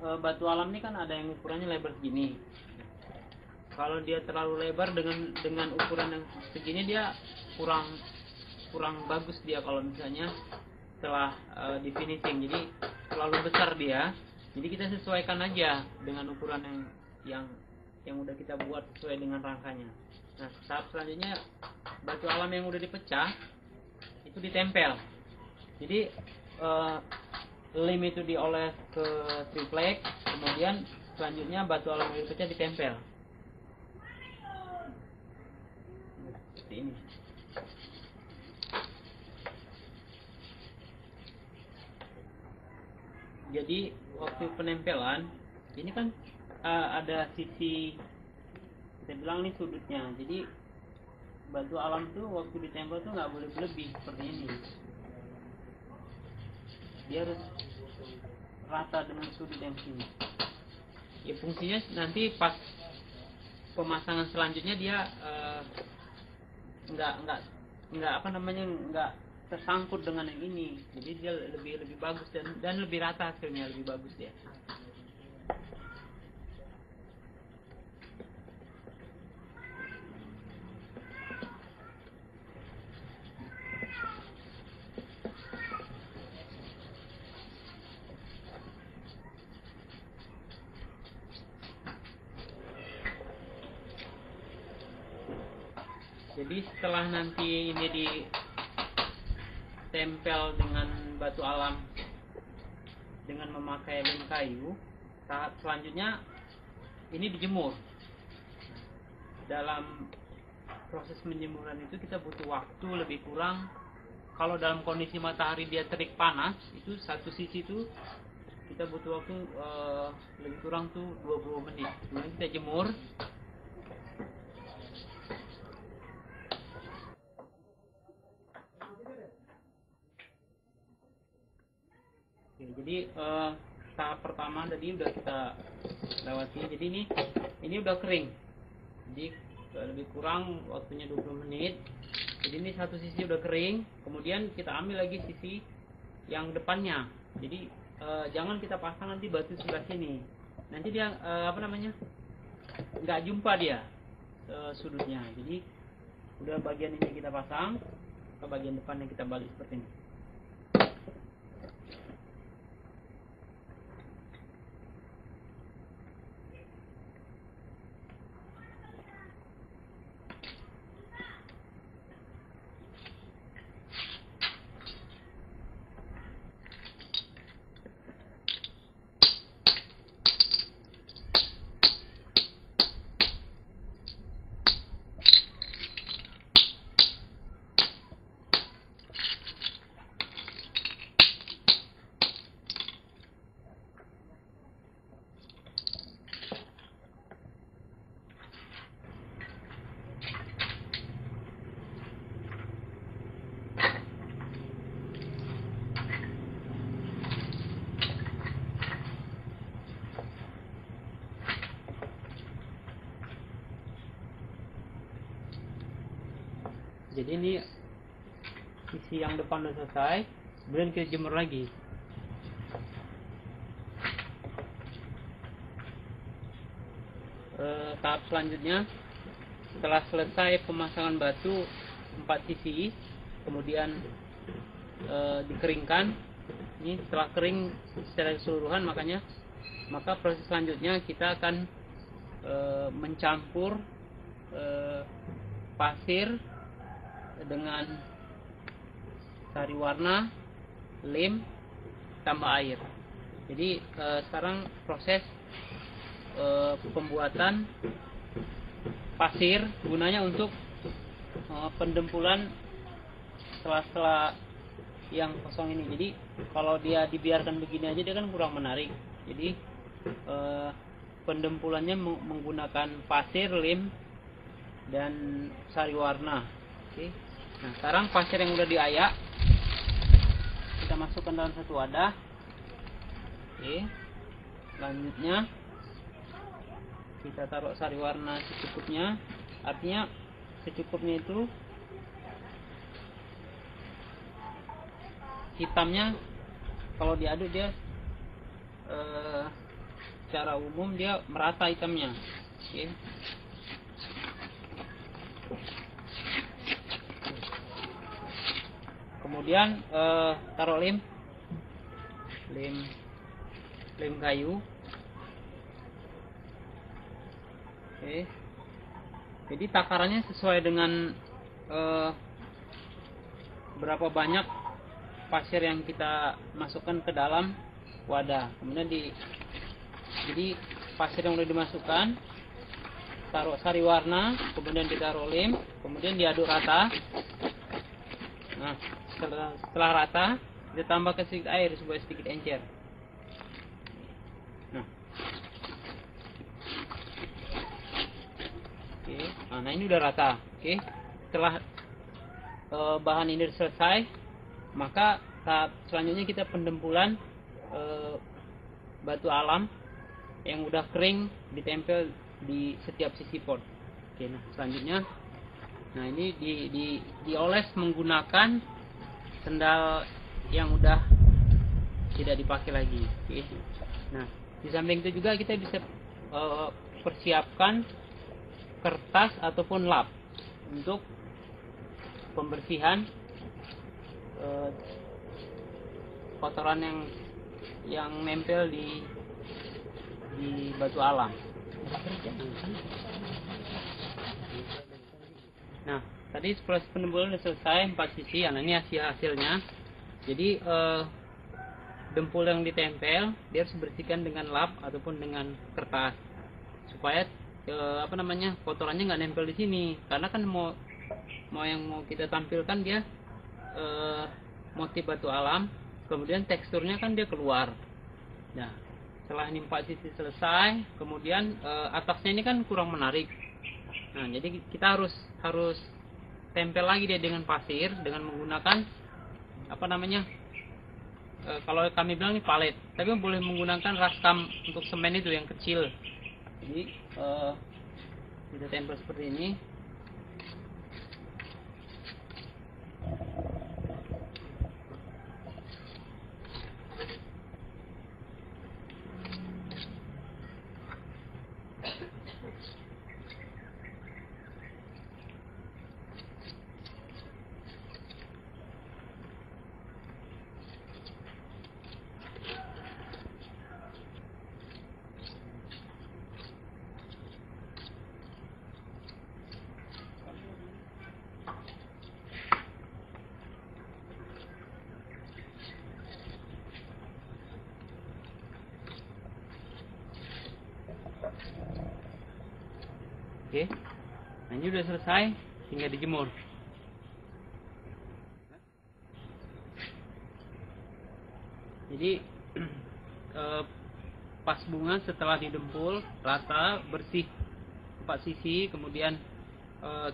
batu alam ini kan ada yang ukurannya lebar segini. Kalau dia terlalu lebar dengan ukuran yang segini, dia kurang bagus dia kalau misalnya setelah di finishing. Jadi terlalu besar dia. Jadi kita sesuaikan aja dengan ukuran yang udah kita buat sesuai dengan rangkanya. Nah, tahap selanjutnya batu alam yang udah dipecah itu ditempel. Jadi lem itu dioles ke triplek, kemudian selanjutnya batu alam yang dipecah ditempel. Seperti ini. Jadi waktu penempelan ini kan ada sisi, kita bilang ini sudutnya. Jadi batu alam tuh waktu ditempel tuh nggak boleh berlebih seperti ini. Dia harus rata dengan sudut yang sini. Ya fungsinya nanti pas pemasangan selanjutnya dia nggak tersangkut dengan yang ini. Jadi dia lebih bagus dan lebih rata, hasilnya lebih bagus dia. Jadi setelah nanti ini ditempel dengan batu alam dengan memakai lem kayu, tahap selanjutnya ini dijemur. Dalam proses menjemuran itu kita butuh waktu lebih kurang, kalau dalam kondisi matahari dia terik panas, itu satu sisi itu kita butuh waktu lebih kurang tuh 20 menit. Kemudian kita jemur. Jadi tahap pertama tadi udah kita lewati. Jadi ini udah kering. Jadi lebih kurang waktunya 20 menit. Jadi ini satu sisi udah kering. Kemudian kita ambil lagi sisi yang depannya. Jadi jangan kita pasang nanti batu sebelah sini. Nanti dia nggak jumpa dia sudutnya. Jadi udah bagian ini kita pasang, ke bagian depannya kita balik seperti ini. Jadi ini sisi yang depan udah selesai, kemudian kita jemur lagi. Tahap selanjutnya, setelah selesai pemasangan batu 4 sisi, kemudian dikeringkan. Ini setelah kering secara keseluruhan, maka proses selanjutnya kita akan mencampur pasir dengan sari warna, lem, tambah air. Jadi sekarang proses pembuatan pasir gunanya untuk pendempulan sela-sela yang kosong ini. Jadi kalau dia dibiarkan begini aja dia kan kurang menarik. Jadi pendempulannya menggunakan pasir, lem, dan sari warna. Oke. Nah, sekarang pasir yang udah diayak kita masukkan dalam satu wadah. Oke. Selanjutnya kita taruh sari warna secukupnya. Artinya secukupnya itu hitamnya kalau diaduk dia secara umum dia merata hitamnya. Oke. Kemudian taruh lem kayu. Oke. Jadi takarannya sesuai dengan berapa banyak pasir yang kita masukkan ke dalam wadah. Kemudian jadi pasir yang sudah dimasukkan, taruh sari warna, kemudian ditaruh lem, kemudian diaduk rata. Nah, setelah rata, kita tambahkan sedikit air supaya sedikit encer. Nah, oke. Nah ini udah rata. Oke. Setelah bahan ini selesai, maka tahap selanjutnya kita pendempulan batu alam yang udah kering ditempel di setiap sisi pot. Oke, nah selanjutnya, nah ini dioles menggunakan sendal yang udah tidak dipakai lagi. Oke. Nah di samping itu juga kita bisa persiapkan kertas ataupun lap untuk pembersihan kotoran yang nempel di batu alam. Nah, tadi proses pendempulan sudah selesai 4 sisi. Nah, ini hasilnya. Jadi dempul yang ditempel dia harus bersihkan dengan lap ataupun dengan kertas supaya kotorannya nggak nempel di sini. Karena kan mau yang mau kita tampilkan dia motif batu alam, kemudian teksturnya kan dia keluar. Nah, setelah ini 4 sisi selesai, kemudian atasnya ini kan kurang menarik. Nah, jadi kita harus tempel lagi dia dengan pasir dengan menggunakan kalau kami bilang ini palet, tapi boleh menggunakan raskam untuk semen itu yang kecil. Jadi kita tempel seperti ini. Oke, nah ini udah selesai, tinggal dijemur. Jadi pas bunga setelah didempul rata bersih 4 sisi, kemudian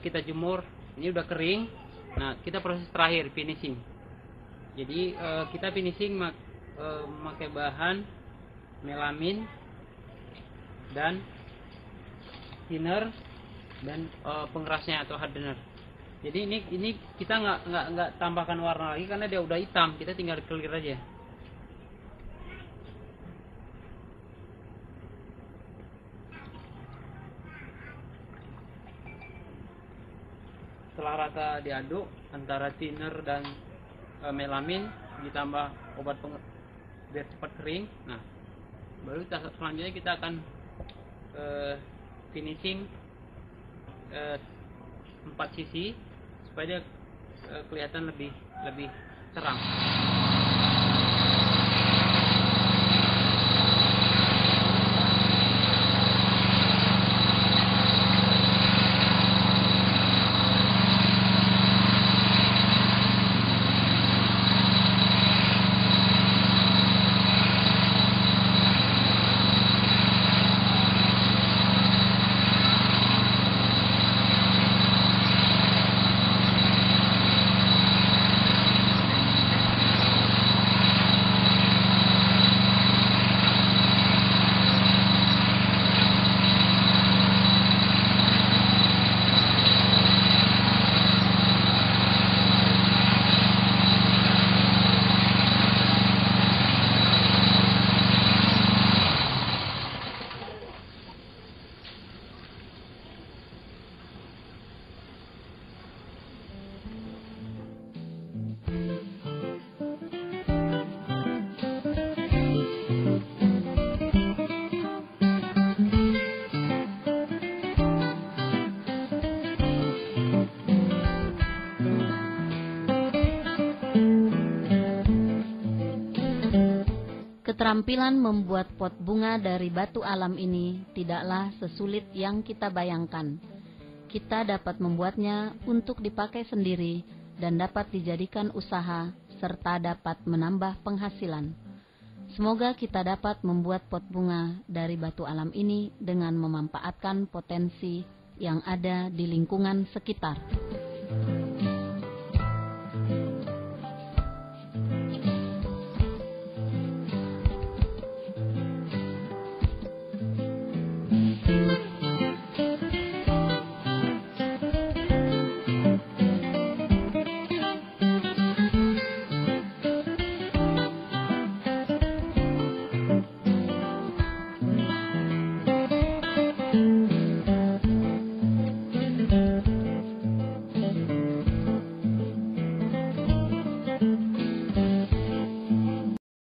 kita jemur, ini udah kering. Nah, kita proses terakhir finishing. Jadi kita finishing memakai bahan melamin dan thinner dan pengerasnya atau hardener. Jadi ini kita nggak tambahkan warna lagi karena dia udah hitam, kita tinggal clear aja. Setelah rata diaduk antara thinner dan melamin ditambah obat biar cepat kering. Nah, baru tahap selanjutnya kita akan finishing 4 sisi supaya dia kelihatan lebih terang. Keterampilan membuat pot bunga dari batu alam ini tidaklah sesulit yang kita bayangkan. Kita dapat membuatnya untuk dipakai sendiri dan dapat dijadikan usaha serta dapat menambah penghasilan. Semoga kita dapat membuat pot bunga dari batu alam ini dengan memanfaatkan potensi yang ada di lingkungan sekitar.